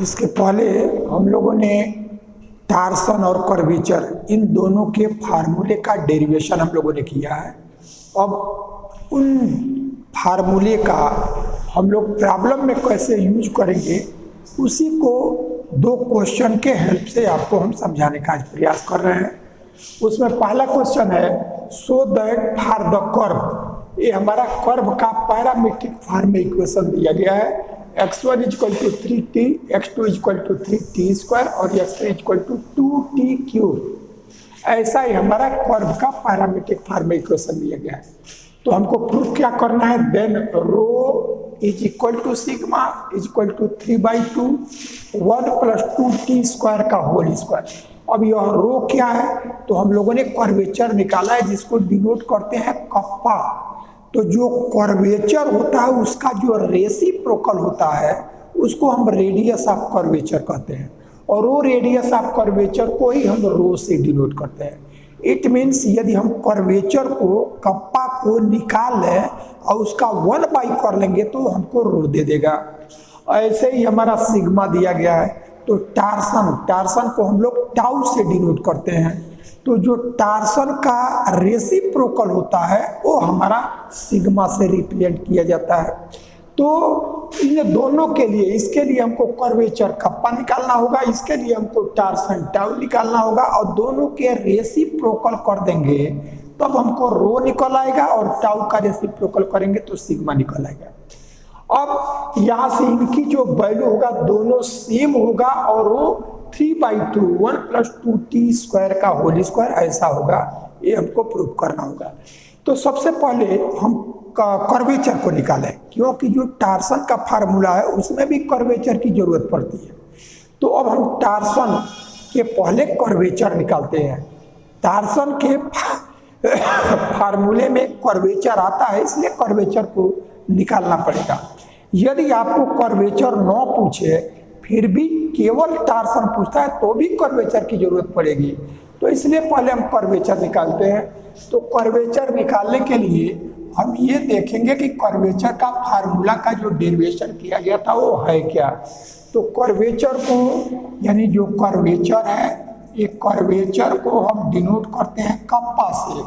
इसके पहले हम लोगों ने टार्सन और कर्वेचर इन दोनों के फार्मूले का डेरिवेशन हम लोगों ने किया है। अब उन फार्मूले का हम लोग प्रॉब्लम में कैसे यूज करेंगे उसी को दो क्वेश्चन के हेल्प से आपको हम समझाने का आज प्रयास कर रहे हैं। उसमें पहला क्वेश्चन है so that for the curve, ये हमारा कर्व का पैरामीट्रिक फॉर्म में इक्वेशन दिया गया है। x1 equal to 3t, x2 equal to 3t square और x3 equal to 2t cube. ऐसा ही हमारा कर्व का पैरामीट्रिक फॉर्म में इक्वेशन दिया गया है। तो हमको प्रूफ क्या करना है, then rho is equal to sigma is equal to 3/2 1 plus 2t square का होल स्क्वायर। अब यह रो क्या है, तो हम लोगों ने कर्वेचर निकाला है जिसको डिनोट करते हैं कप्पा। तो जो कर्वेचर होता है उसका जो रेसिप्रोकल होता है उसको हम रेडियस ऑफ कर्वेचर कहते हैं, और वो रेडियस ऑफ कर्वेचर को ही हम रो से डिनोट करते हैं। इट मीन्स यदि हम कर्वेचर को कप्पा को निकाल लें और उसका 1/, कर लेंगे तो हमको रो दे देगा। ऐसे ही हमारा सिग्मा दिया गया है। तो टार्सन को हम लोग टाउ से डिनोट करते हैं। तो जो टार्सन का रेसिप्रोकल होता है वो हमारा सिग्मा से रिप्रेजेंट किया जाता है। तो इन दोनों के लिए, इसके लिए हमको कर्वेचर कप्पा निकालना होगा, इसके लिए हमको टार्सन टाउ निकालना होगा, और दोनों के रेसिप्रोकल कर देंगे तब हमको रो निकल आएगा, और टाउ का रेसिप्रोकल करेंगे तो सिग्मा निकल आएगा। अब यहाँ से इनकी जो वैल्यू होगा दोनों सेम होगा, और वो 3/2 1 प्लस 2t स्क्वायर का होल स्क्वायर ऐसा होगा। ये हमको प्रूव करना होगा। तो सबसे पहले हम कर्वेचर को निकालें, क्योंकि जो टार्सन का फार्मूला है उसमें भी कर्वेचर की जरूरत पड़ती है। तो अब हम टार्सन के पहले कर्वेचर निकालते हैं। टार्सन के फार्मूले में कर्वेचर आता है, इसलिए कर्वेचर को निकालना पड़ेगा। यदि आपको कर्वेचर न पूछे फिर भी केवल टार्सन पूछता है तो भी कर्वेचर की जरूरत पड़ेगी। तो इसलिए पहले हम कर्वेचर निकालते हैं। तो कर्वेचर निकालने के लिए हम ये देखेंगे कि कर्वेचर का फार्मूला का जो डेरिवेशन किया गया था वो है क्या। तो कर्वेचर को, यानी जो कर्वेचर है, ये कर्वेचर को हम डिनोट करते हैं कप्पा से,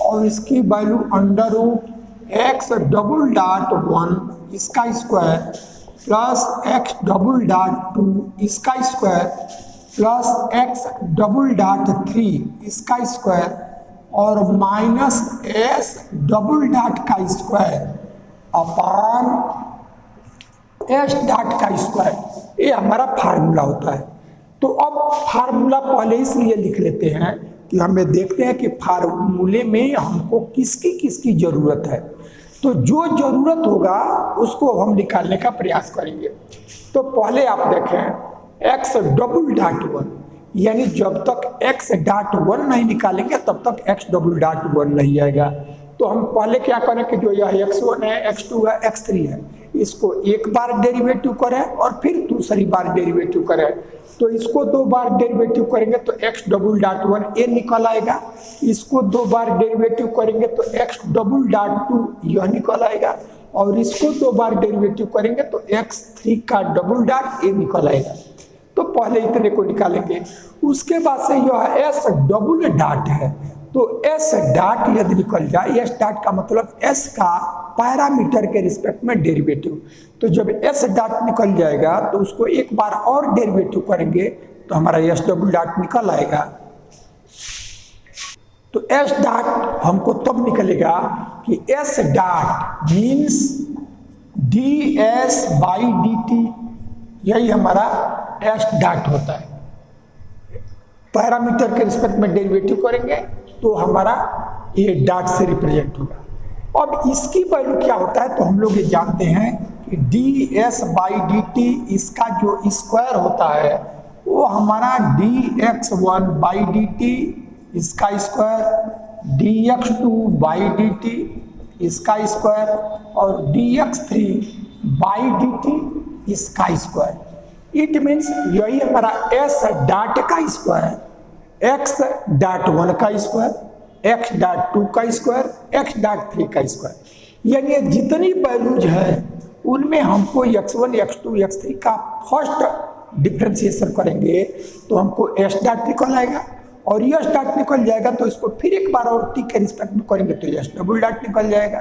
और इसकी वैल्यू √x∼1 इसका स्क्वायर प्लस x∼2 इसका स्क्वायर प्लस x∼3 इसका स्क्वायर और माइनस s∼ का स्क्वायर अपॉन s' का स्क्वायर, ये हमारा फार्मूला होता है। तो अब फार्मूला पहले इसलिए लिख लेते हैं कि हमें देखते हैं कि फार्मूले में हमको किसकी ज़रूरत है। तो जो ज़रूरत होगा उसको हम निकालने का प्रयास करेंगे। तो पहले आप देखें x∼1, यानी जब तक x.1 नहीं निकालेंगे तब तक x∼1 नहीं आएगा। तो हम पहले क्या करें कि जो यह x1 है, x2 है, x3 है, इसको एक बार डेरिवेटिव करें और फिर दूसरी बार डेरिवेटिव करें। तो इसको 2 बार डेरिवेटिव करेंगे तो x∼1 ये निकल आएगा, इसको 2 बार डेरिवेटिव करेंगे तो x∼2 यह निकल आएगा, और इसको 2 बार डेरिवेटिव करेंगे तो x3 का डबल ये निकल आएगा। तो पहले इतने को निकालेंगे। उसके बाद से यह s∼ है, तो s' यदि निकल जाए, s' का मतलब s का पैरामीटर के रिस्पेक्ट में डेरिवेटिव। तो जब s' निकल जाएगा तो उसको एक बार और डेरिवेटिव करेंगे तो हमारा s∼ निकल आएगा। तो s' हमको तब निकलेगा कि s' मीन्स ds/dt, यही हमारा s' होता है। पैरामीटर के रिस्पेक्ट में डेरिवेटिव करेंगे तो हमारा ये डॉट से रिप्रेजेंट होगा। अब इसकी वैल्यू क्या होता है, तो हम लोग ये जानते हैं कि ds/dt इसका जो स्क्वायर होता है वो हमारा dx1/dt इसका स्क्वायर, dx2/dt इसका स्क्वायर और dx3/dt इसका स्क्वायर। इट मीन्स यही हमारा s' का स्क्वायर, x.1 का स्क्वायर, x.2 का स्क्वायर, x.3 का स्क्वायर, यानी जितनी वैल्यूज है उनमें हमको x1, x2, x3 का फर्स्ट डिफ्रेंशिएशन करेंगे तो हमको एस डॉट निकल आएगा, और एस डॉट निकल जाएगा तो इसको फिर एक बार और टी के रिस्पेक्ट में करेंगे तो एस डबल डॉट निकल जाएगा।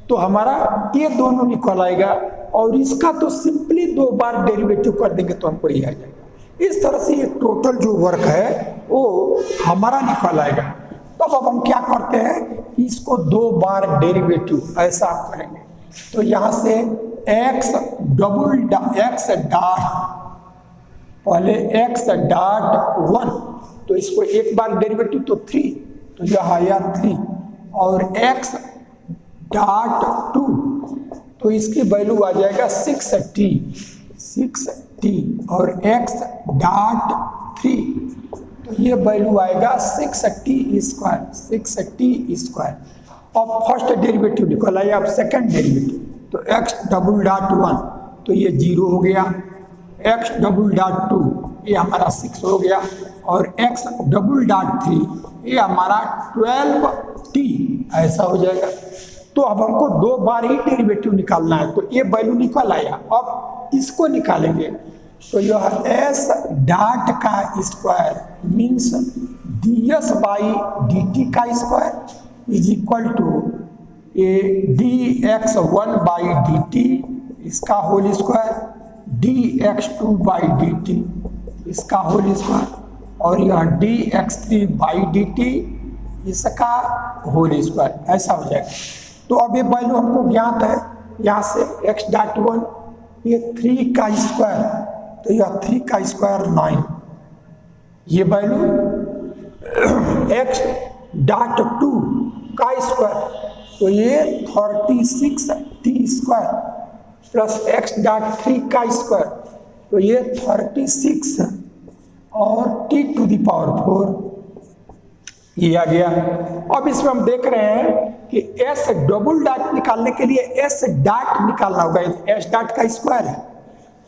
तो हमारा ये दोनों निकल आएगा, और इसका तो सिंपली 2 बार डेरिवेटिव कर देंगे तो हमको ये आ जाएगा। इस तरह से ये टोटल जो वर्क है वो हमारा निकल आएगा। तो अब हम क्या करते हैं, इसको 2 बार डेरिवेटिव ऐसा आप करेंगे। तो यहाँ से एक्स डॉट, पहले एक्स डॉट 1, तो इसको एक बार डेरिवेटिव तो 3, तो यह आया 3, और एक्स डॉट 2, तो इसकी वैल्यू आ जाएगा 6t, और एक्स डॉट 3, तो ये वैल्यू आएगा 6t स्क्वायर। अब फर्स्ट डेरिवेटिव निकल आया, अब सेकंड डेरिवेटिव, तो एक्स डबल डॉट 1 तो ये 0 हो गया, एक्स डबल डॉट 2 ये हमारा 6 हो गया, और एक्स डबल डॉट 3 ये हमारा 12t ऐसा हो जाएगा। तो अब हमको 2 बार ही डेरिवेटिव निकालना है, तो ये वैल्यू निकल आया। अब इसको निकालेंगे तो यह एस डॉट का square means ds by dt का square is equal to dx1 by dt इसका whole square, dx2 by dt इसका होल स्क्वायर, और यह dx3 बाई dt इसका होल स्क्वायर, ऐसा हो जाएगा। तो अब ये वैल्यू हमको ज्ञात है, यहाँ से x डॉट 1 ये 3 का स्क्वायर, तो यह 3 का स्क्वायर 9, ये वैल्यू x डॉट 2 का स्क्वायर, तो ये 36t square, plus x dot 3 का स्क्वायर, तो ये 36 और t टू द पावर 4 ये आ गया। अब इसमें हम देख रहे हैं कि s डबल डॉट निकालने के लिए s डॉट निकालना होगा, s डॉट का स्क्वायर है।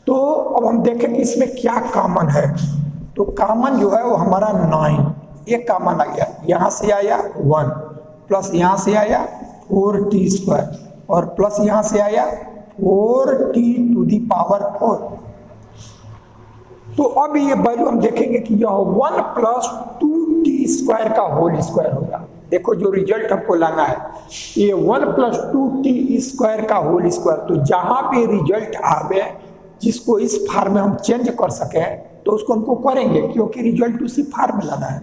तो अब हम देखें कि इसमें क्या कॉमन है, तो कॉमन जो है वो हमारा 9, ये कॉमन आ गया, यहाँ से आया 1, प्लस यहाँ से आया 4t स्क्वायर, और प्लस यहाँ से आया 4t टू द पावर 4। तो अब ये वैल्यू हम देखेंगे कि यह 1 प्लस 2t स्क्वायर का होल स्क्वायर होगा। देखो जो रिजल्ट हमको लाना है ये 1 प्लस 2t स्क्वायर का होल स्क्वायर, तो जहाँ पे रिजल्ट आवे जिसको इस फार्म में हम चेंज कर सके तो उसको हमको करेंगे, क्योंकि रिजल्ट उसी फार्म में लाना है।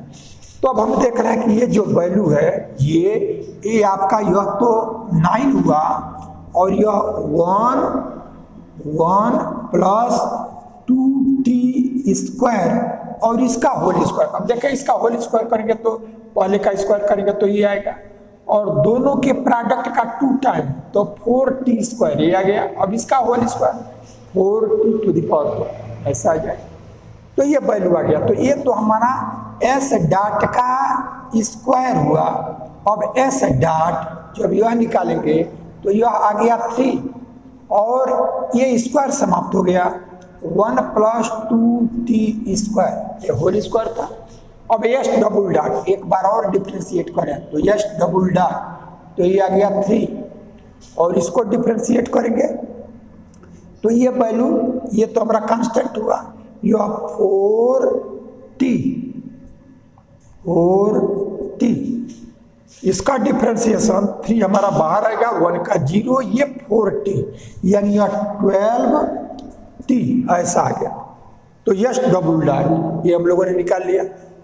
तो अब हम देख रहे हैं कि ये जो वैल्यू है ये आपका यह तो 9 हुआ, और यह 1 प्लस 2t स्क्वायर और इसका होल स्क्वायर। अब देखें इसका होल स्क्वायर करेंगे तो पहले का स्क्वायर करेंगे तो ये आएगा, और दोनों के प्रोडक्ट का 2 टाइम तो 4t स्क्वायर ये आ गया। अब इसका whole square 4t to the power 4 ऐसा आ जाएगा, तो ये वैल्यू आ गया। तो ये तो हमारा s डॉट का स्क्वायर हुआ। अब s डॉट जब यह निकालेंगे तो यह आ गया 3, और ये स्क्वायर समाप्त हो गया, 1 प्लस 2t स्क्वायर ये होल स्क्वायर था। अब s डबल डॉट एक बार और डिफ्रेंशिएट करें तो s डबल डॉट तो ये आ गया 3, और इसको डिफ्रेंशिएट करेंगे तो ये वैल्यू ये तो हमारा कांस्टेंट हुआ, यह 4t इसका डिफ्रेंशिएशन 3 हमारा बाहर आएगा, 1 का 0, ये 4t यानी यह 12t ऐसा आ गया। तो यस डबल डॉट ये हम लोगों ने निकाल लिया।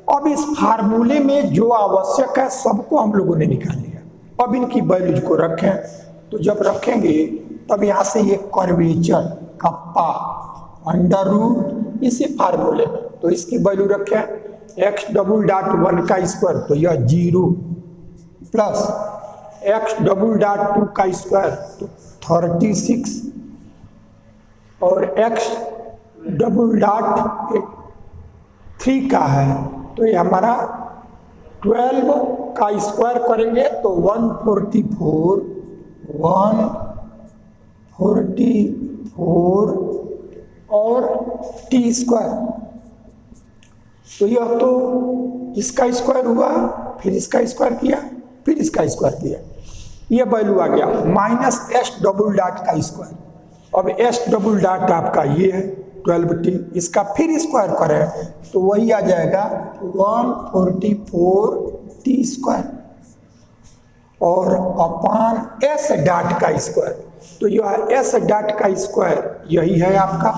अब इस फार्मूले में जो आवश्यक है सबको हम लोगों ने निकाल लिया। अब इनकी वैल्यूज को रखें, तो जब रखेंगे तब यहाँ से ये कर्वेचर कप्पा अंडर रूट इसी फार्मूले में, तो इसकी वैल्यू रखें x डबल डॉट 1 का स्क्वायर तो यह 0 प्लस x डबल डॉट 2 का स्क्वायर तो 36 और x डबल डॉट 3 का है तो ये हमारा 12 का स्क्वायर करेंगे तो 144 और t स्क्वायर, तो यह तो इसका स्क्वायर हुआ, फिर इसका स्क्वायर किया, फिर इसका स्क्वायर किया, यह वैल्यू आ गया माइनस एस डबल डॉट का स्क्वायर। अब एस डबल डॉट आपका ये है 12t, इसका फिर स्क्वायर करें तो वही आ जाएगा 144t स्क्वायर और अपान एस डॉट का स्क्वायर। तो यह एस डॉट का स्क्वायर यही है आपका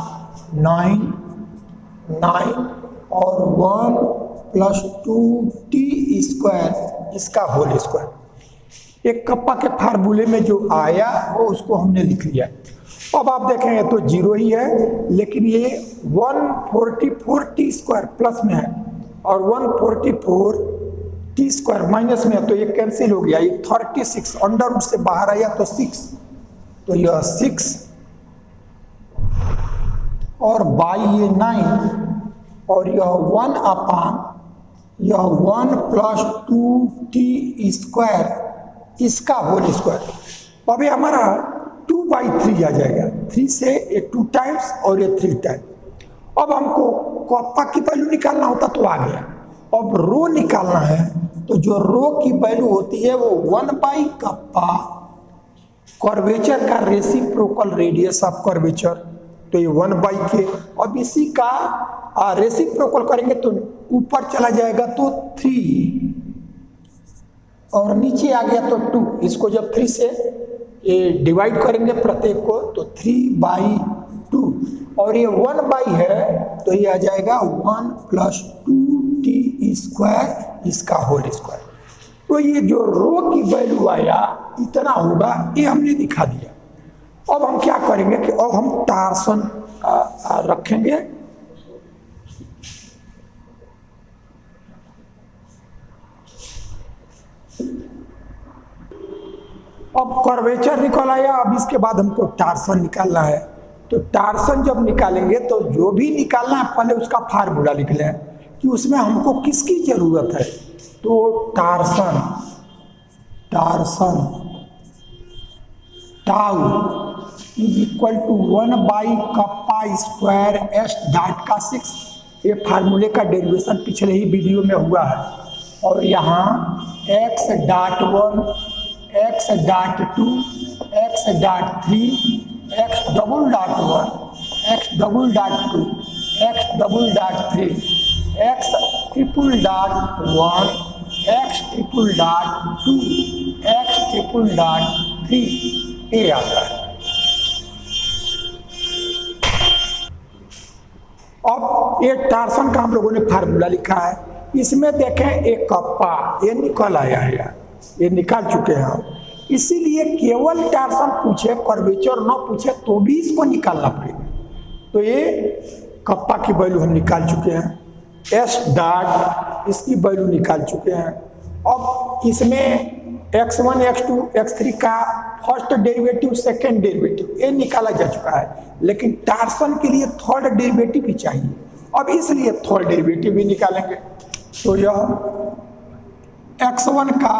9 और 1 प्लस 2t स्क्वायर, इसका होल स्क्वायर। एक कप्पा के फार्मूले में जो आया वो उसको हमने लिख लिया। अब आप देखेंगे तो जीरो ही है, लेकिन ये 144t स्क्वायर प्लस में है और 144t स्क्वायर माइनस में है, तो ये कैंसिल हो गया। ये 36 अंडर रूट से बाहर आया तो 6, तो यह 6 और बाई ये 9 और यह 1 अपान यह 1 प्लस 2t स्क्वायर, इसका होल स्क्वायर। अभी हमारा 2/3 आ जाएगा, 3 से ये 2 टाइम्स और ये 3 टाइम। अब हमको कप्पा की वैल्यू निकालना होता तो आ गया। अब रो निकालना है, तो जो रो की वैल्यू होती है वो 1/कप्पा कर्वेचर का रेसिप्रोकल रेडियस ऑफ कर्वेचर, तो ये 1/k। अब इसी का रेसिप्रोकल करेंगे तो ऊपर चला जाएगा तो 3 और नीचे आ गया तो 2। इसको जब 3 से ये डिवाइड करेंगे प्रत्येक को तो 3/2 और ये 1 है तो ये आ जाएगा 1 प्लस 2t स्क्वायर, इसका होल स्क्वायर। तो ये जो रो की वैल्यू आया इतना होगा, ये हमने दिखा दिया। अब हम क्या करेंगे कि अब हम टार्सन रखेंगे। अब कर्वेचर निकल आया, अब इसके बाद हमको टार्सन निकालना है। तो टार्सन जब निकालेंगे तो जो भी निकालना है पहले उसका फार्मूला लिख लें कि उसमें हमको किसकी जरूरत है। तो torsion tau is equal to 1/कप्पा स्क्वायर एस डॉट का 6। ये फार्मूले का डेरिवेशन पिछले ही वीडियो में हुआ है। और यहाँ x dot 1, x dot 2, x dot 3, x double dot 1, x double dot 2, x double dot 3, x triple dot 1, x triple dot 2, x triple dot 3, ये आता है। अब ये टार्सन का हम लोगों ने फार्मूला लिखा है। इसमें देखें एक कप्पा ये निकल आया है यार, ये निकाल चुके हैं हम। इसीलिए केवल टार्सन पूछे, कर्वेचर न पूछे तो भी इसको निकालना पड़ेगा। तो ये कप्पा की वैल्यू हम निकाल चुके हैं, एस डॉट इसकी वैल्यू निकाल चुके हैं। अब इसमें x1, x2, x3 का फर्स्ट डेरिवेटिव, सेकेंड डेरिवेटिव ये निकाला जा चुका है, लेकिन टार्सन के लिए थर्ड डेरिवेटिव भी चाहिए। अब इसलिए थर्ड डेरिवेटिव भी निकालेंगे। तो यह x1 का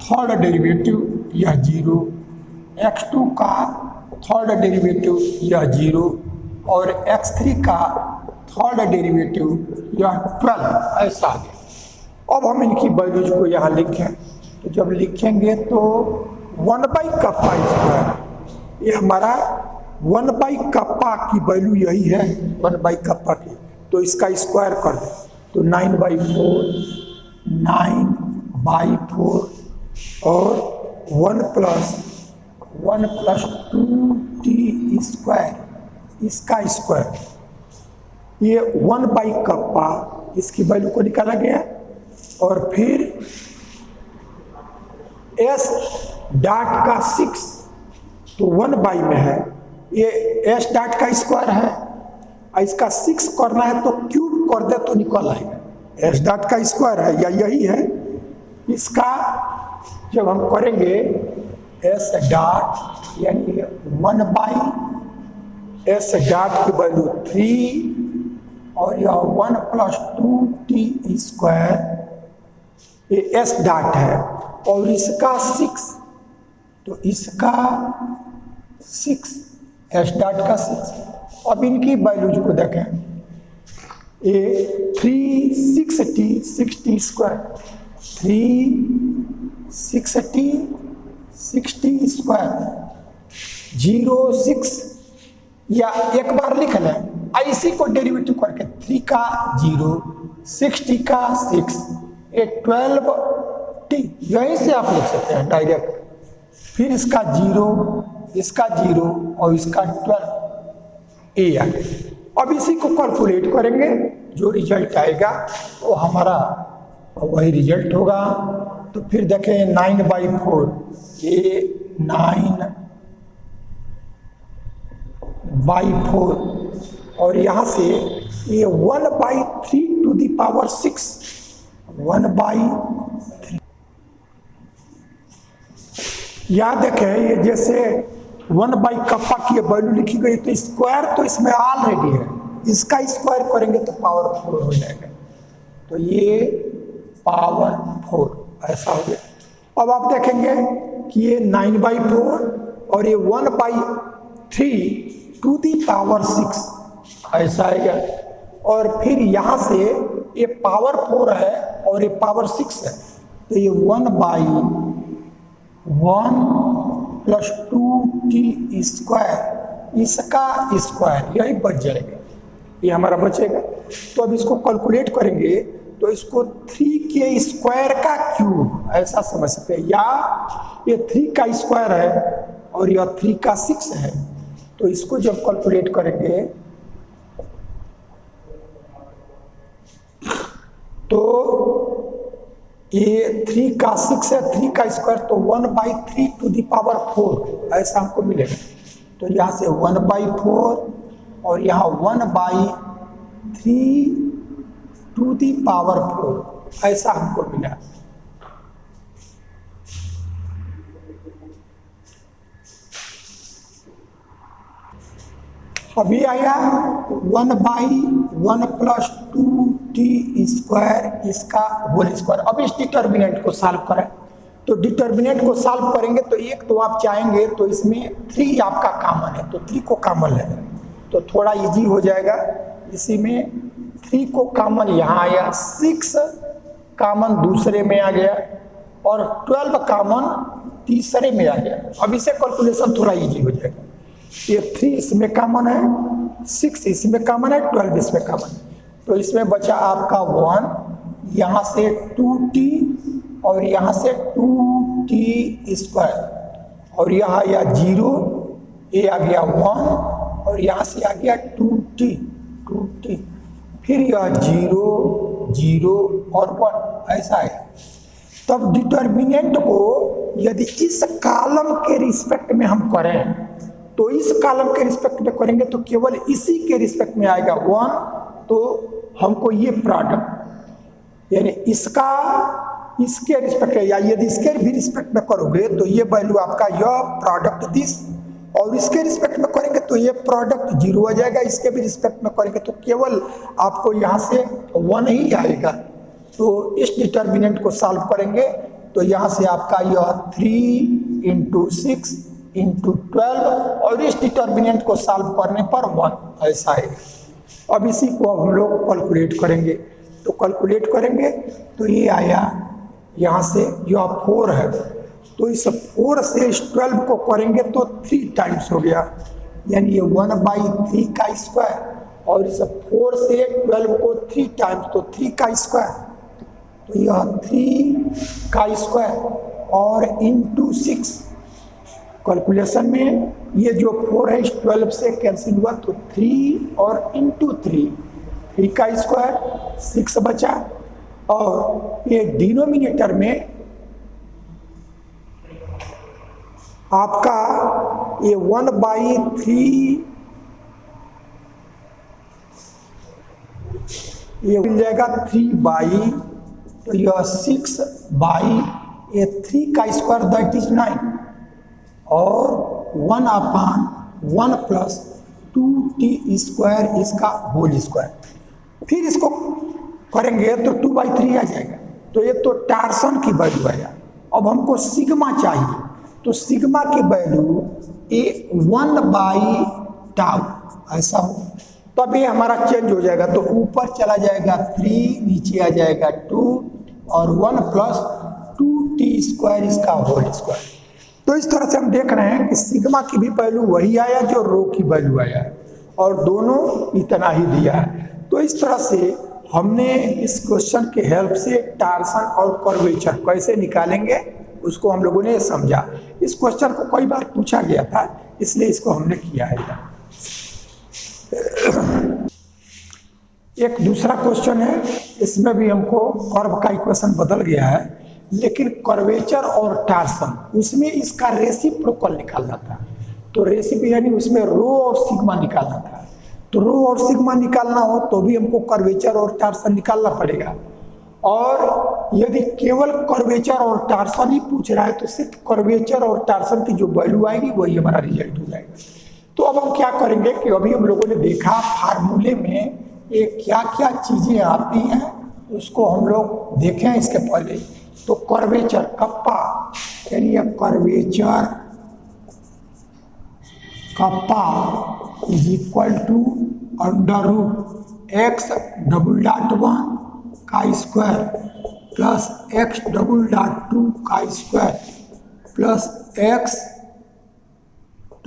थर्ड डेरिवेटिव यह 0, x2 का थर्ड डेरिवेटिव यह 0 और x3 का थर्ड डेरिवेटिव यह 12, ऐसा आ गया। अब हम इनकी वैल्यूज को यहाँ लिखें, तो जब लिखेंगे तो 1/कप्पा स्क्वायर, ये हमारा 1/कप्पा की वैल्यू यही है 1/कप्पा की, तो इसका स्क्वायर कर दें तो 9/4 और 1 प्लस 2t स्क्वायर, इसका स्क्वायर। ये 1/कप्पा इसकी वैल्यू को निकाला गया और फिर एस डॉट का 6 तो 1/, में है, ये एस डॉट का स्क्वायर है, इसका 6 करना है तो क्यूब कर दे तो निकल आएगा। एस डॉट का स्क्वायर है या यही है, इसका जब हम करेंगे एस डॉट यानी 1/, एस डॉट की वैल्यू 3 और यह 1 प्लस 2t स्क्वायर, ये एस डॉट है और इसका 6, तो इसका 6 एस डॉट का 6। अब इनकी वैल्यूज को देखें, ये 360 स्क्वायर, 360 स्क्वायर 06, या एक बार लिख लें इसी को डेरिवेटिव करके 3 का 0, 60 का 6, ये 12t, यहीं से आप लिख सकते हैं डायरेक्ट। फिर इसका 0, इसका 0 और इसका 12 ए आ गया। अब इसी को कैलकुलेट करेंगे, जो रिजल्ट आएगा वो हमारा वही रिजल्ट होगा। तो फिर देखें 9/4, ये 9/4 और यहाँ से ये 1/3 टू द पावर 6, 1/3। याद देखें ये जैसे 1/कप्पा की वैल्यू लिखी गई तो स्क्वायर तो इसमें ऑलरेडी है, इसका स्क्वायर करेंगे तो पावर 4 हो जाएगा। तो ये पावर 4 ऐसा हो गया। अब आप देखेंगे कि ये 9/4 और ये 1/3 टू दी पावर 6 ऐसा आएगा। और फिर यहाँ से ये पावर 4 है और ये पावर 6 है, तो ये 1/1 + 2t स्क्वायर, इसका स्क्वायर यही बच जाएगा, ये हमारा बचेगा। तो अब इसको कैलकुलेट करेंगे तो इसको 3 के स्क्वायर का क्यूब ऐसा समझ सकते हैं, या ये 3 का स्क्वायर है और यह 3 का 6 है। तो इसको जब कैलकुलेट करेंगे तो ये 3 का 6 है, 3 का स्क्वायर तो 1/3 टू दी पावर 4 ऐसा हमको मिलेगा। तो यहाँ से 1/4 और यहाँ 1/3 टू दी पावर 4 ऐसा हमको मिला। अभी आया 1/1 + 2t स्क्वायर, इसका होल स्क्वायर। अब इस डिटर्मिनेंट को सॉल्व करें, तो डिटर्मिनेंट को सॉल्व करेंगे तो एक तो आप चाहेंगे तो इसमें 3 आपका कॉमन है, तो 3 को कॉमन लेना तो थोड़ा इजी हो जाएगा। इसी में 3 को कॉमन यहाँ आया, 6 कॉमन दूसरे में आ गया और 12 कॉमन तीसरे में आ गया। अब इसे कैलकुलेशन थोड़ा इजी हो जाएगा। ये 3 इसमें कॉमन है, 6 इसमें कॉमन है, 12 इसमें कॉमन है। तो इसमें बचा आपका 1, यहाँ से 2t और यहाँ से 2t स्क्वायर और यहाँ आया 0, ये आ गया 1 और यहाँ से आ गया 2t, फिर यह 0, 0 और 1 ऐसा है। तब डिटर्मिनेंट को यदि इस कॉलम के रिस्पेक्ट में हम करें तो इस कॉलम के रिस्पेक्ट में करेंगे तो केवल इसी के रिस्पेक्ट में आएगा 1, तो हमको ये प्रोडक्ट यानी इसका इसके रिस्पेक्ट या यदि इसके भी रिस्पेक्ट में करोगे तो ये वैल्यू आपका यह प्रोडक्ट दिस, और इसके रिस्पेक्ट में करेंगे तो ये प्रोडक्ट 0 आ जाएगा, इसके भी रिस्पेक्ट में करेंगे तो केवल आपको यहाँ से 1 ही आएगा। तो इस डिटर्मिनेंट को सॉल्व करेंगे तो यहाँ से आपका यह 3 × 6 × 12 और इस डिटर्मिनेंट को सॉल्व करने पर 1 ऐसा है। अब इसी को हम लोग कैलकुलेट करेंगे, तो कैलकुलेट करेंगे तो ये आया, यहाँ से यह 4 है तो इस 4 से इस 12 को करेंगे तो 3 टाइम्स हो गया, यानी ये 1/3 का स्क्वायर और इस 4 से 12 को 3 टाइम्स तो 3 का स्क्वायर, तो यह 3 का स्क्वायर और इंटू 6। कैलकुलेशन में ये जो 4 है इस 12 से कैंसिल हुआ तो 3 और इंटू 3 का स्क्वायर 6 बचा, और ये डिनोमिनेटर में आपका ये 1/3 ये मिल जाएगा 3 तो यह 6 ये 3 का स्क्वायर दैट इज 9 और 1/1 + 2t स्क्वायर इसका होल स्क्वायर। फिर इसको करेंगे तो 2/3 आ जाएगा, तो ये तो टार्सन की वैल्यू आया। अब हमको सिग्मा चाहिए, तो सिग्मा की वैल्यू ये 1/τ ऐसा हो, तब ये हमारा चेंज हो जाएगा। तो ऊपर चला जाएगा 3, नीचे आ जाएगा 2 और 1 + 2t स्क्वायर इसका होल स्क्वायर। तो इस तरह से हम देख रहे हैं कि सिग्मा की भी वैल्यू वही आया जो रो की वैल्यू आया, और दोनों इतना ही दिया है। तो इस तरह से हमने इस क्वेश्चन के हेल्प से टार्सन और कर्वेचर कैसे निकालेंगे उसको हम लोगों ने समझा। इस क्वेश्चन को कई बार पूछा गया था, इसलिए इसको हमने किया है। एक दूसरा क्वेश्चन है, इसमें भी हमको कर्व का इक्वेशन बदल गया है, लेकिन कर्वेचर और टार्सन उसमें इसका रेसिप्रोकल निकालना था। तो रेसिपी यानी उसमें रो और सिग्मा निकालना था। तो रो और सिग्मा निकालना हो तो भी हमको कर्वेचर और टार्सन निकालना पड़ेगा। और यदि केवल कर्वेचर और टार्सन ही पूछ रहा है तो सिर्फ कर्वेचर और टार्सन की जो वैल्यू आएगी वही हमारा रिजल्ट हो जाएगा। तो अब हम क्या करेंगे कि अभी हम लोगों ने देखा फार्मूले में ये क्या क्या चीज़ें आती हैं उसको हम लोग देखें इसके पहले। तो कर्वेचर कप्पा यानी curvature kappa is equal to under root x double dot 1 का square plus x double dot 2 का square plus x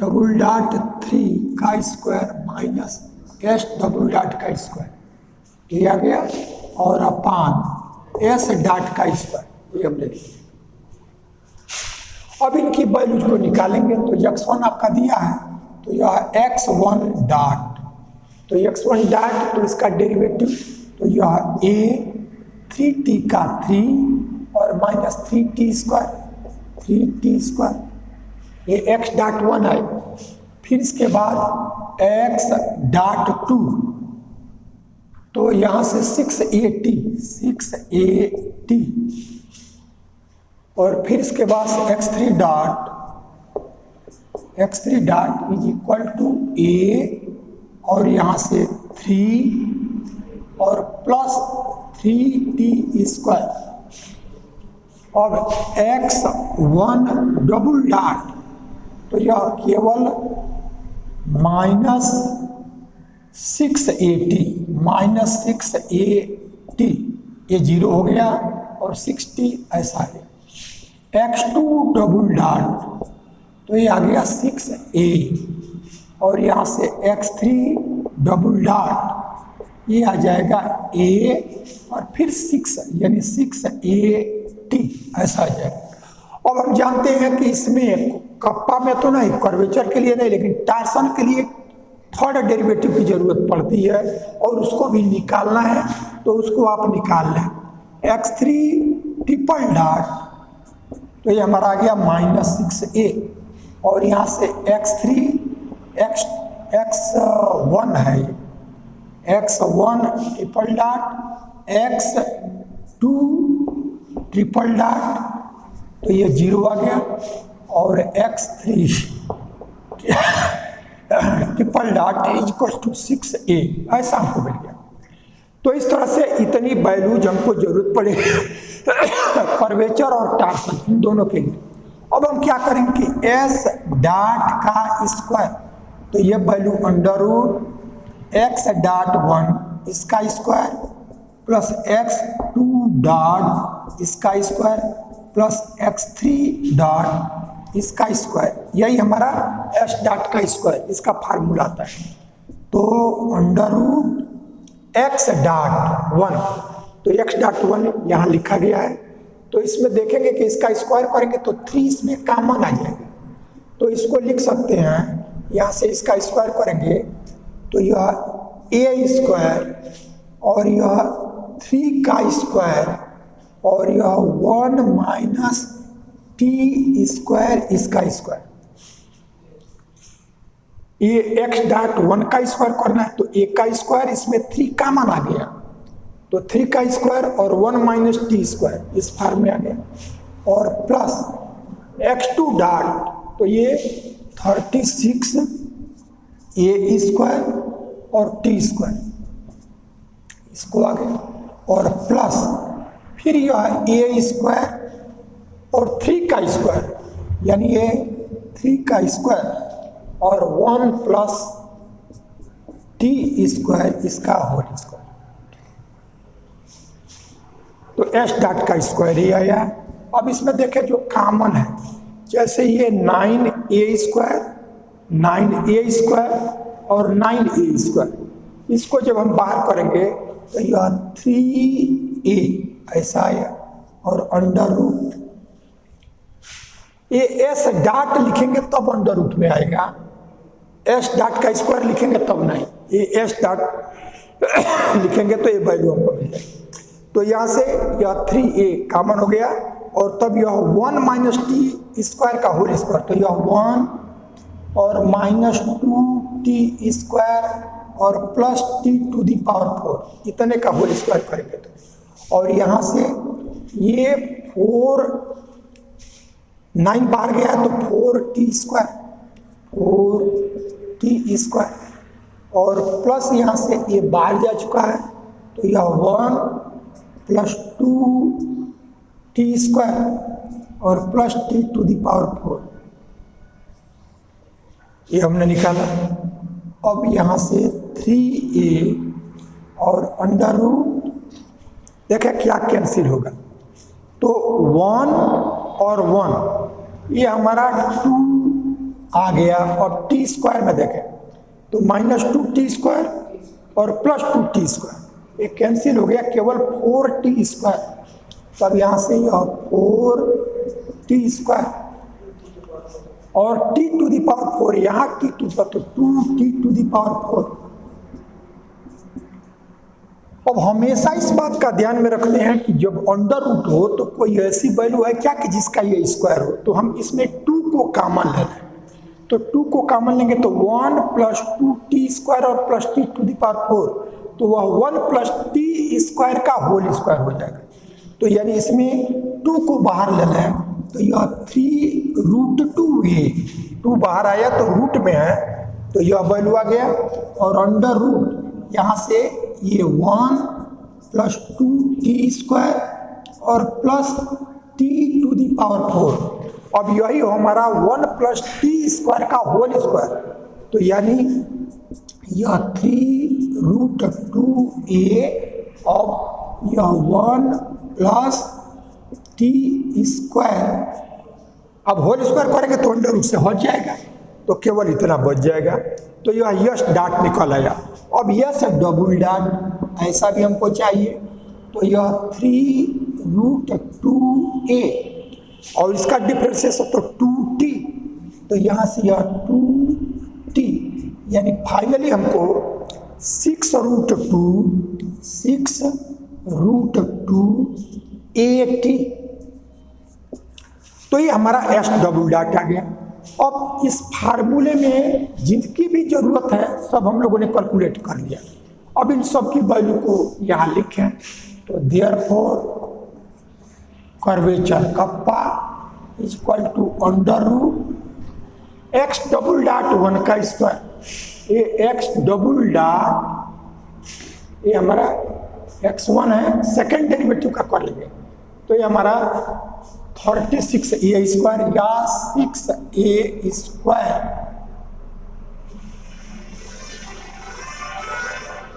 double dot 3 का square minus S double dot का स्क्वायर किया गया और अपान एस डॉट का square ये हमने लिया। अब इनकी वैल्यूज को निकालेंगे। तो x1 आपका दिया है तो यह x1 डॉट, तो x1 डॉट तो इसका डेरिवेटिव तो यह a 3t का 3 और minus 3t square 3t square ये x डॉट 1 है। फिर इसके बाद x डॉट 2 तो यहाँ से 6at और फिर इसके बाद x3 dot is equal to a और यहाँ से 3 और प्लस 3t स्क्वायर। और x1 डबल डॉट तो यह केवल माइनस 6at ये 0 हो गया और 60 ऐसा है। x2 डबल डॉट तो ये आ गया 6a और यहाँ से x3 डबल डॉट ये आ जाएगा a और फिर 6 यानी 6at ऐसा आ जाएगा। अब हम जानते हैं कि इसमें कप्पा में तो नहीं, कर्वेचर के लिए नहीं, लेकिन टार्सन के लिए थर्ड डेरिवेटिव की जरूरत पड़ती है और उसको भी निकालना है। तो उसको आप निकाल लें। x3 ट्रिपल डॉट तो ये हमारा आ गया माइनस 6a और यहाँ से x1 है x1 triple dot x2 triple dot तो ये 0 आ गया और x3 triple dot is equal to 6a ऐसा हमको मिल गया। तो इस तरह से इतनी वैल्यूज हमको जरूरत पड़ेगी कर्वेचर और टार्सन इन दोनों के लिए। अब हम क्या करेंगे कि s डॉट का स्क्वायर तो ये value under root x dot 1 इसका स्क्वायर प्लस x2 डॉट इसका स्क्वायर प्लस x3 डॉट इसका स्क्वायर, यही हमारा s डॉट का स्क्वायर इसका फार्मूला आता है। तो अंडर रूट x डॉट 1 तो x डॉट 1 यहाँ लिखा गया है। तो इसमें देखेंगे कि इसका स्क्वायर करेंगे तो 3 इसमें कॉमन आ जाएगा। तो इसको लिख सकते हैं, यहाँ से इसका स्क्वायर करेंगे तो यह a स्क्वायर और यह 3 का स्क्वायर और यह 1 माइनस t स्क्वायर इसका स्क्वायर। ये x डॉट 1 का स्क्वायर करना है तो a का स्क्वायर इसमें 3 कॉमन आ गया तो 3 का स्क्वायर और 1 माइनस टी स्क्वायर इस फॉर्म में आ गया और प्लस x2 डॉट तो ये 36 a स्क्वायर और t स्क्वायर इसको आ गया और प्लस फिर यह a स्क्वायर और 3 का स्क्वायर यानी ये 3 का स्क्वायर और 1 प्लस टी स्क्वायर इसका होल स्क्वायर। तो s डॉट का स्क्वायर ही आया। अब इसमें देखें जो कॉमन है, जैसे ये 9a स्क्वायर और 9a²। इसको जब हम बाहर करेंगे तो यह 3a ऐसा आया और अंडर रूट ये एस डॉट लिखेंगे तब अंडर रूट में आएगा, एस डॉट का स्क्वायर लिखेंगे तब नहीं, ये एस डॉट लिखेंगे तो ये वैल्यू हमको मिल जाएगी। तो यहाँ से यह 3a कॉमन हो गया और तब यह 1 माइनस टी स्क्वायर का होल स्क्वायर, तो यह 1 और माइनस 2t² और प्लस t⁴ इतने का होल स्क्वायर करेंगे तो, और यहाँ से ये 9 बाहर गया तो 4t² और प्लस यहाँ से ये बाहर जा चुका है तो यह 1 प्लस 2t² और प्लस t⁴ ये हमने निकाला। अब यहाँ से 3a और अंडर रूट देखें क्या कैंसिल होगा, तो 1 और 1 ये हमारा 2 आ गया और t² में देखें तो माइनस 2t² और प्लस 2t², ये कैंसिल हो गया, केवल 4t²। तब यहाँ से यह 4t² और t⁴ यहाँ t⁴ तो 2t⁴। अब हमेशा इस बात का ध्यान में रखते हैं कि जब अंडर रूट हो तो कोई ऐसी वैल्यू है क्या कि जिसका ये स्क्वायर हो, तो हम इसमें 2 को कॉमन ले लें, तो 2 को कॉमन लेंगे तो 1 प्लस 2t² और प्लस t⁴, तो वह 1 प्लस t² का होल स्क्वायर हो जाएगा। तो यानी इसमें 2 को बाहर ले लें तो यह 3√2a, 2 बाहर आया तो रूट में है तो यह वैल्यू आ गया और अंडर रूट यहाँ से ये 1 प्लस 2t² और प्लस t⁴। अब यही हमारा 1 प्लस t² का होल स्क्वायर, तो यानी यह 3√2a और यह 1 प्लस t²। अब होल स्क्वायर करेंगे तो अंडर रूट से हट जाएगा तो केवल इतना बच जाएगा, तो यह यस डॉट निकल आया। अब यस डबल डॉट ऐसा भी हमको चाहिए, तो यह 3√2a और इसका डिफरेंशिएशन तो 2t, तो यहाँ से यह 2t यानी फाइनली हमको 6√2a तो ये हमारा एस डबल डॉट आ गया। अब इस फार्मूले में जिनकी भी जरूरत है सब हम लोगों ने कैलकुलेट कर लिया। अब इन सब की वैल्यू को यहाँ लिखें तो therefore curvature kappa is equal to under root x double dot 1 का स्क्वायर, ये एक्स डबल डॉट ये हमारा x1 है, सेकेंड डेरिवेटिव का कर लेंगे तो ये हमारा 36a² या 6a²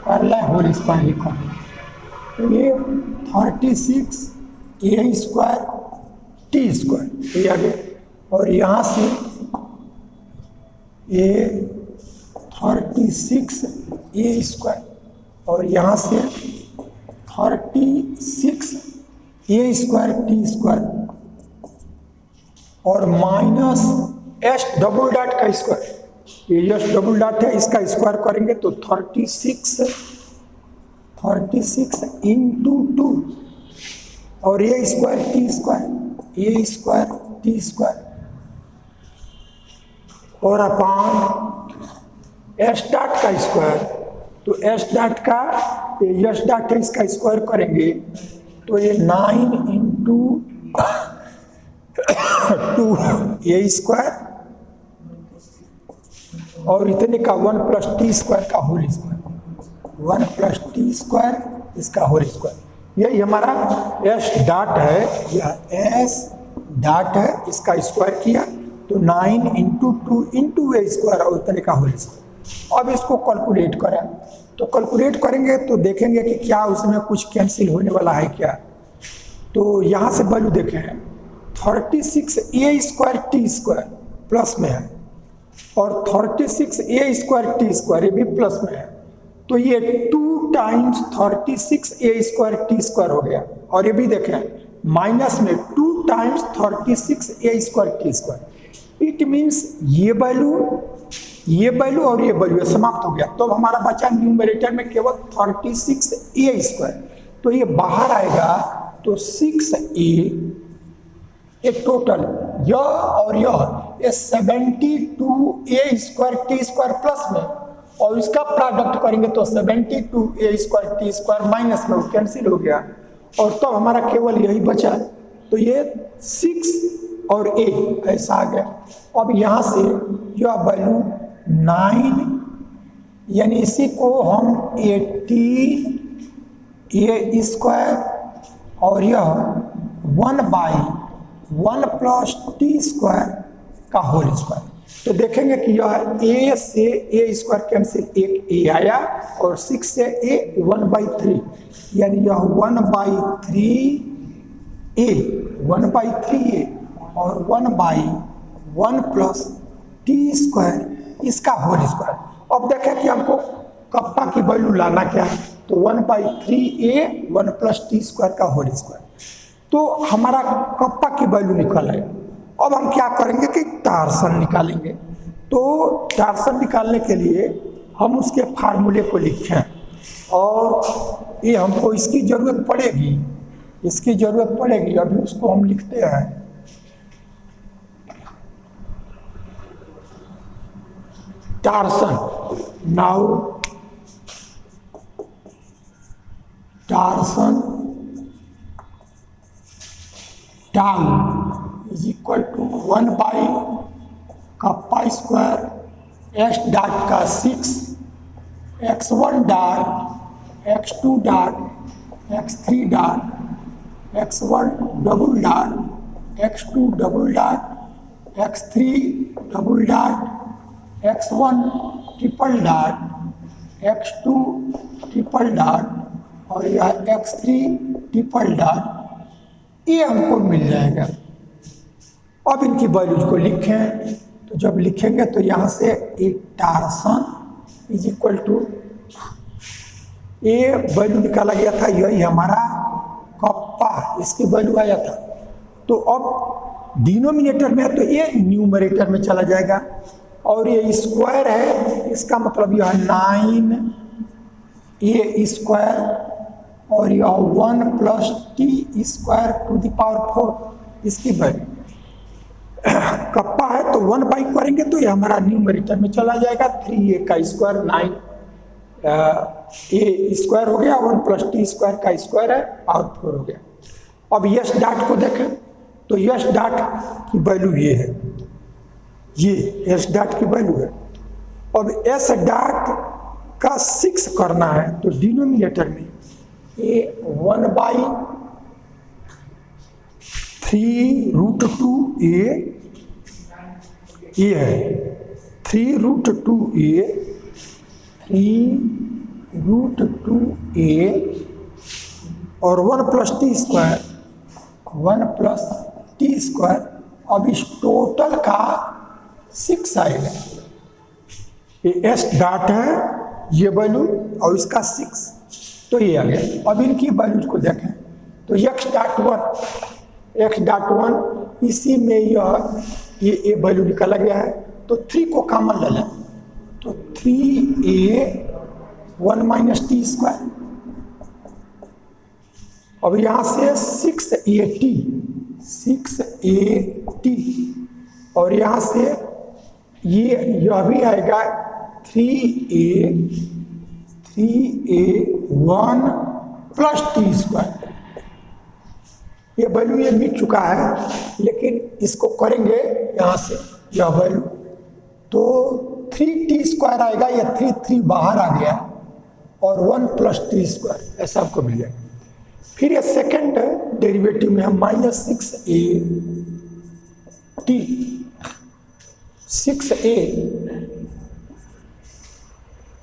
कर लें होल स्क्वायर ही कर लें, तो ये 36a² t² ये आ गया और यहाँ से ये 36a² और यहाँ से 36a² t² और माइनस एस डबल डॉट का स्क्वायर, ये एस डबल डॉट है इसका स्क्वायर करेंगे तो 36 इंटू 2 और ये स्क्वायर t² और अपान एस डॉट का स्क्वायर, तो एस डॉट का ये एस डॉट है इसका स्क्वायर करेंगे तो ये 9 इंटू 2a² और इतने का 1 प्लस t² का होल स्क्वायर, 1 प्लस t² इसका होल स्क्वायर। यही हमारा एस डॉट है, यह एस डॉट है इसका स्क्वायर किया तो 9 इंटू 2 इंटू a² और इतने का होल स्क्वायर। अब इसको कैलकुलेट करें तो कैलकुलेट करेंगे तो देखेंगे कि क्या उसमें कुछ कैंसिल होने वाला है क्या, तो यहाँ से वैल्यू देखें 36a² t² प्लस में है और 36a² t² ये भी प्लस में है, तो ये 2 टाइम्स 36a² t² हो गया। और ये भी देखें माइनस में 2 times 36a² t²। It means ये वैल्यू और ये वैल्यू समाप्त हो गया। तो हमारा बचा न्यूमरेटर में केवल 36a², तो ये बाहर आएगा तो 6a, एक टोटल यह और ये 72a² t² प्लस में, और इसका प्रोडक्ट करेंगे तो 72a² t² माइनस में कैंसिल हो गया, और तब हमारा केवल यही बचा। तो ये 6 और a ऐसा आ गया। अब यहाँ से यह वैल्यू 9, यानी इसी को हम 18a² और यह 1/1 + t² का होल स्क्वायर। तो देखेंगे कि यह a से a² कैंसिल, एक a आया, और 6 से a 1/3, यानी यह 1/3a और 1/1 + t² इसका होल स्क्वायर। अब देखें कि हमको कप्पा की वैल्यू लाना क्या है, तो 1/3a 1 + t² का होल स्क्वायर। तो हमारा कप्पा की वैल्यू निकल आया। अब हम क्या करेंगे कि टार्सन निकालेंगे। तो टार्सन निकालने के लिए हम उसके फार्मूले को लिखें, और ये हमको इसकी ज़रूरत पड़ेगी, अभी उसको हम लिखते हैं। Torsion, now torsion tau is equal to 1/कप्पा² x डॉट का 6, x1 dot, x2 dot, x3 dot, x1 double dot, x2 double dot, x3 double dot, x1 triple dot, x2 triple dot, और यह x3 ट्रिपल डॉट, ये हमको मिल जाएगा। अब इनकी values को लिखें, तो जब लिखेंगे तो यहाँ से एक टार्सन इज इक्वल टू, ये वैल्यू निकाला गया था, यही हमारा कप्पा, इसकी वैल्यू आया था। तो अब डिनोमिनेटर में है तो ये न्यूमरेटर में चला जाएगा, और ये स्क्वायर है, इसका मतलब यह 9a², और यह 1 + t² 4, इसकी वैल्यू। कप्पा है तो 1/, करेंगे तो ये हमारा न्यूमरेटर में चला जाएगा। 3a² 9a² हो गया, 1 + t² का स्क्वायर है, और 4 हो गया। अब यस डॉट को देखें, तो यस डॉट की वैल्यू ये है, ये एस डॉट की वैल्यू है। अब एस डॉट का 6 करना है, तो डिनोमिनेटर में ये 1/3√2a, ये है 3√2a, 3√2a और 1 + t², 1 + t²। अब इस टोटल का 6 आएगा। ये एस डॉट है, ये वैल्यू, और इसका 6, तो ये आ गया। अब इनकी वैल्यूज को देखें, तो x.1 इसी में ये वैल्यू निकाला गया है, तो 3 को कॉमन ले लें, तो 3a 1 - t²। अब यहाँ से 6at, और यहाँ से यह भी आएगा 3a 1 + t²। ये वैल्यू ये मिट चुका है, लेकिन इसको करेंगे यहाँ से यह वैल्यू, तो 3t² आएगा, या 3 बाहर आ गया, और 1 + t², ऐसा आपको मिल जाएगा। फिर ये सेकेंड डेरिवेटिव में हम -6a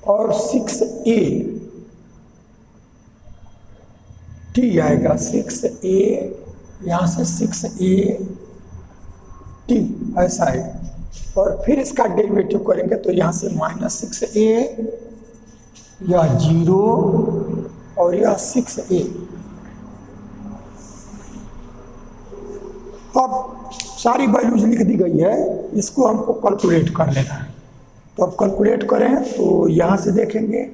और 6a t आएगा, 6a, यहाँ से 6a t ऐसा है। और फिर इसका डेरिवेटिव करेंगे तो यहाँ से -6a, यह 0 और यह 6a। अब सारी वैल्यूज लिख दी गई है, इसको हमको कैलकुलेट कर लेना है। तो अब कैलकुलेट करें तो यहाँ से देखेंगे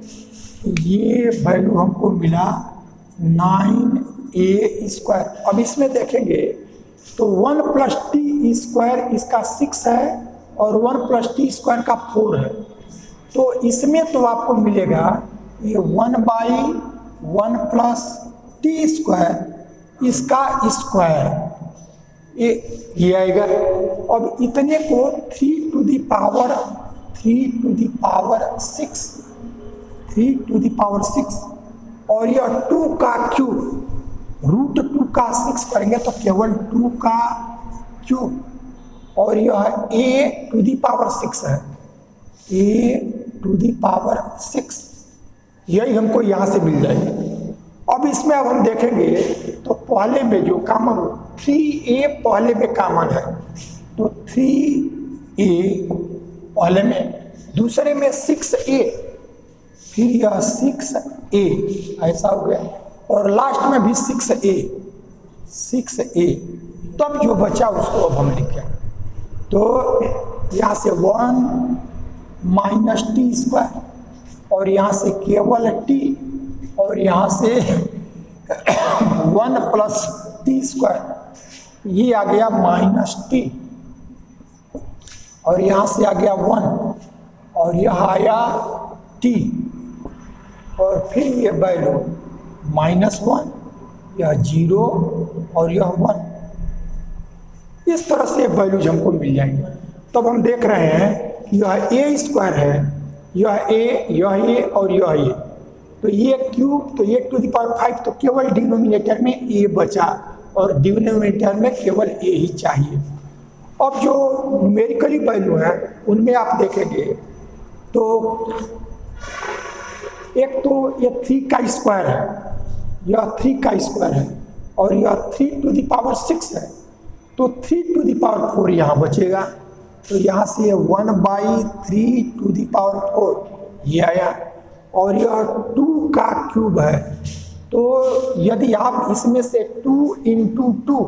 ये वैल्यू हमको मिला 9a²। अब इसमें देखेंगे तो 1 + t² इसका 6 है और 1 + t² का 4 है। तो इसमें तो आपको मिलेगा ये 1/1 + t² इसका स्क्वायर, ये आएगा। अब इतने को 3 to the power 6 और यह 2 का क्यूब, √2 का 6 करेंगे तो केवल 2 का क्यूब और यह a⁶ है, a⁶ यही हमको यहाँ से मिल जाएगी। अब इसमें अब हम देखेंगे तो पहले में जो कॉमन हो 3a पहले में कॉमन है, तो 3a पहले में, दूसरे में 6a, फिर यह 6a ऐसा हो गया और लास्ट में भी 6a। तब जो बचा उसको अब हम लिखें तो यहाँ से 1 - t² और यहाँ से केवल t और यहाँ से 1 + t², ये आ गया -t और यहाँ से आ गया 1 और यह आया t और फिर ये वैल्यू -1, यह 0 और यह 1। इस तरह से वैल्यूज हमको मिल जाएंगे। तब हम देख रहे हैं कि यह a² है, यह a और यह a, तो ये क्यूब, तो ये 2⁵ तो केवल डिनोमिनेटर में a बचा और डिनोमिनेटर में केवल a ही चाहिए। अब जो न्यूमेरिकली वैल्यू है उनमें आप देखेंगे तो एक तो ये 3 का स्क्वायर है, यह 3 का स्क्वायर है और यह 3⁶ है, तो 3⁴ यहाँ बचेगा। तो यहाँ से 1/3⁴ ये आया और यह 2 का क्यूब है। तो यदि आप इसमें से 2 × 2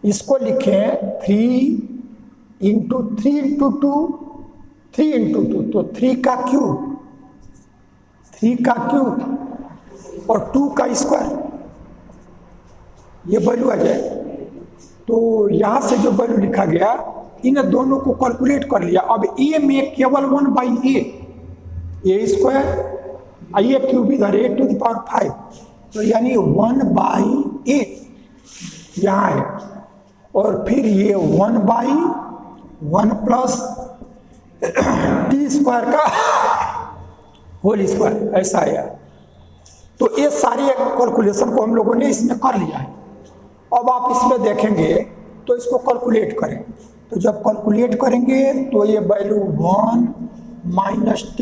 इसको लिखें 3 × 3 × 2 3 × 2 तो 3 का क्यूब और 2 का स्क्वायर, ये वैल्यू आ जाए। तो यहाँ से जो वैल्यू लिखा गया इन दोनों को कैलकुलेट कर लिया। अब a में केवल 1/a, a² ये क्यूब इधर a⁵, तो यानी 1/a यहाँ है और फिर ये 1/1 + t² का होल स्क्वायर ऐसा आया। तो ये सारी कैलकुलेशन को हम लोगों ने इसमें कर लिया है। अब आप इसमें देखेंगे तो इसको कैलकुलेट करें, तो जब कैलकुलेट करेंगे तो ये वैल्यू 1 - t²,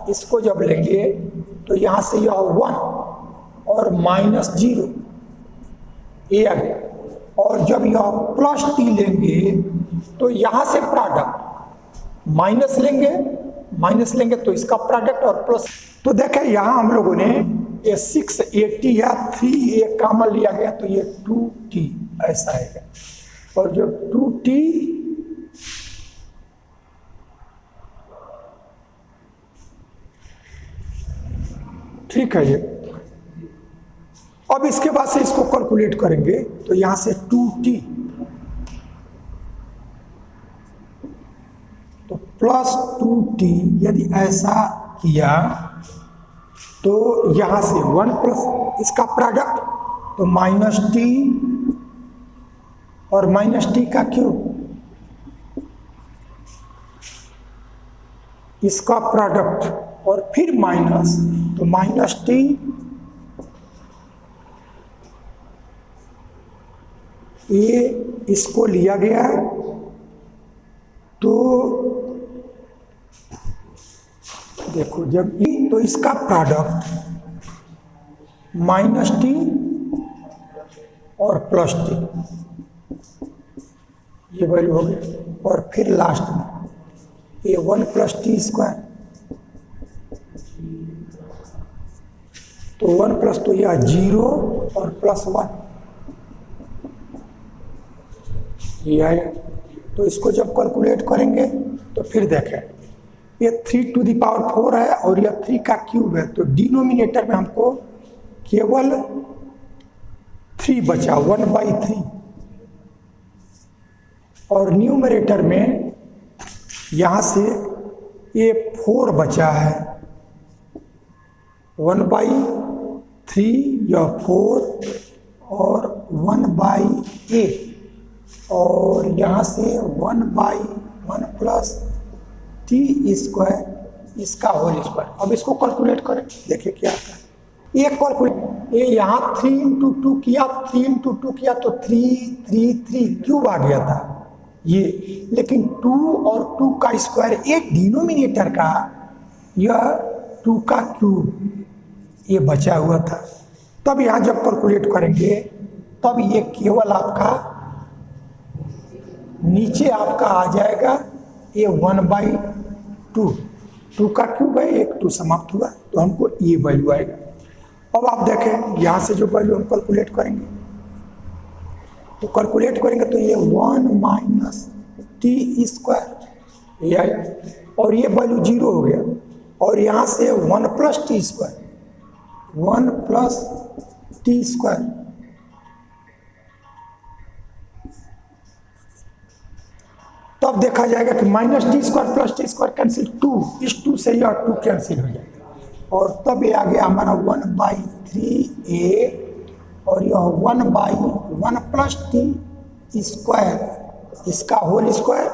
इसको जब लेंगे तो यहाँ से यह 1 और -0 ये आ गया और जब यह +t लेंगे तो यहाँ से प्रोडक्ट माइनस लेंगे तो इसका प्रोडक्ट और प्लस। तो देखें यहाँ हम लोगों ने ये 680 या 3a कॉमन लिया गया तो ये 2t ऐसा आएगा और जो 2t ठीक है। ये अब इसके बाद से इसको कैलकुलेट करेंगे तो यहां से 2t तो +2t यदि ऐसा किया तो यहां से 1 + इसका प्रोडक्ट तो -t और -t का क्यूब इसका प्रोडक्ट और फिर माइनस तो -t ये इसको लिया गया तो देखो जब तो इसका प्रोडक्ट -t और +t ये वैल्यू हो गई। और फिर लास्ट में ये 1 प्लस टी स्क्वायर, तो 1 प्लस तो यह 0 और प्लस 1 ये आएगा। तो इसको जब कैलकुलेट करेंगे तो फिर देखें ये 3 टू द पावर 4 है और यह 3 का क्यूब है, तो डिनोमिनेटर में हमको केवल 3 बचा, 1/3, और न्यूमरेटर में यहाँ से ये 4 बचा है, 1/3 या 4 और 1/8, और यहाँ से 1/1 प्लस टी स्क्वायर इसका होल स्क्वायर। अब इसको कैलकुलेट करें, देखिए क्या आता है। ये कैलकुलेट, ये यहाँ 3 × 2 किया, 3 × 2 किया तो 3 क्यूब आ गया था ये, लेकिन 2 और 2 का स्क्वायर, एक डिनोमिनेटर का यह 2 का क्यूब ये बचा हुआ था। तब यहाँ जब कैलकुलेट करेंगे तब ये केवल आपका नीचे आपका आ जाएगा ये 1/2, 2 का क्यूब है, एक 2 समाप्त हुआ, तो हमको ये वैल्यू आएगा। अब आप देखें यहाँ से जो वैल्यू हम कैलकुलेट करेंगे, तो कैलकुलेट करेंगे तो ये 1 - टी स्क्वायर ये आया, और ये वैल्यू 0 हो गया, और यहाँ से 1 plus T square, 1 plus T square, तब देखा जाएगा कि minus T square plus T square cancel, 2, इस 2 से यह 2 कैंसिल हो जाएगा, और तब ये आ गया हमारा 1/3a, और यह 1/1 प्लस टी स्क्वायर इसका होल स्क्वायर,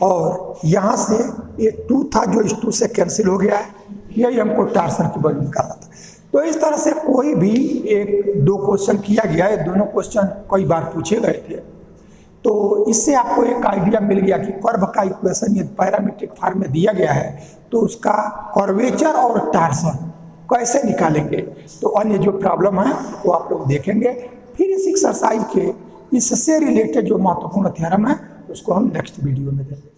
और यहाँ से ये 2 था जो इस 2 से कैंसिल हो गया है, यही हमको टार्सन की वैल्यू निकालना था। तो इस तरह से कोई भी 1-2 क्वेश्चन किया गया है, दोनों क्वेश्चन कई बार पूछे गए थे, तो इससे आपको एक आइडिया मिल गया कि कर्व का इक्वेशन यदि पैरामीट्रिक फॉर्म में दिया गया है तो उसका कर्वेचर और टार्सन कैसे निकालेंगे। तो अन्य जो प्रॉब्लम है वो आप लोग देखेंगे। फिर इस एक्सरसाइज के इससे रिलेटेड जो महत्वपूर्ण थ्योरम है उसको हम नेक्स्ट वीडियो में देखेंगे।